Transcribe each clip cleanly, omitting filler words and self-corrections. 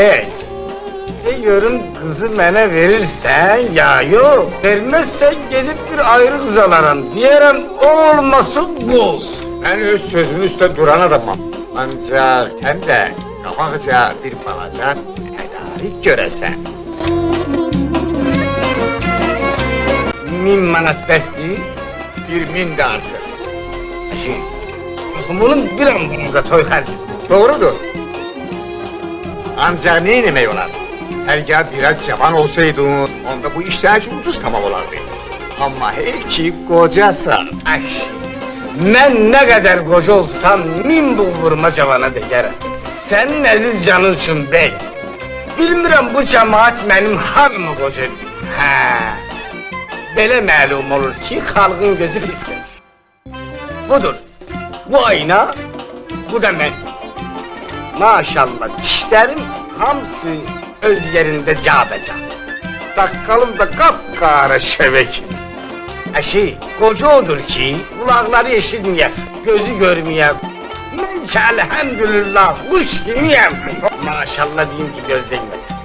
bey. Diyorum kızı mene verirsen ya yok. Vermezsen gidip bir ayrı kız alırım. Diyelim o olmasın bu olsun. Ben öz sözümün üstüne duran adamım. Ancak sen de kabakça bir balaca tedarik göresen. 1000 manat besli. 1000 de artık. Şey, bunun bir ambanıza toy harcı. Doğrudur. Ancak ne yemeği olar? Hergah biraz cavan olsaydın, onda bu işler ucuz tamam olardı. Ama her ki kocasan. Ay, ben ne kadar koca olsam 1000 bulvurma cavana değerim. Sen nedir canınsın bey? Bilmirəm bu cemaat benim hamı koca değil. Ha. Belə məlum olur ki, xalqın gözü pisdir. Budur, bu ayna, bu da mən. Maşallah, dişlərim hamısı öz yerində cabecan. Saqqalım da qapqara şevek. Şey, koca odur ki, kulakları eşitmeye, gözü görmeye. Ben ki elhamdülillah, kuş gibiyim. Maşallah diyeyim ki göz değmesin.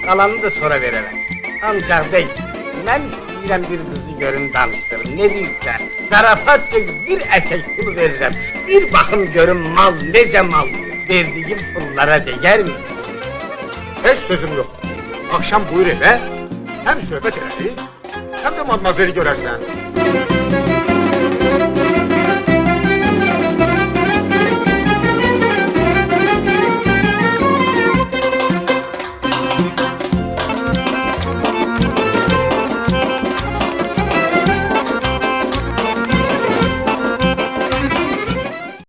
Kalanını da sonra verelim. Ancak bey, ben bilirəm bir kızı görün danıştırım. Ne diyecekler? Zarafatla bir etek pul veririm. Bir bakım görün mal, nece mal. Verdiğim pullara değer mi? Hiç sözüm yok. Akşam buyur eve, hem söhbet ederiz, hem de madmazeli görersen.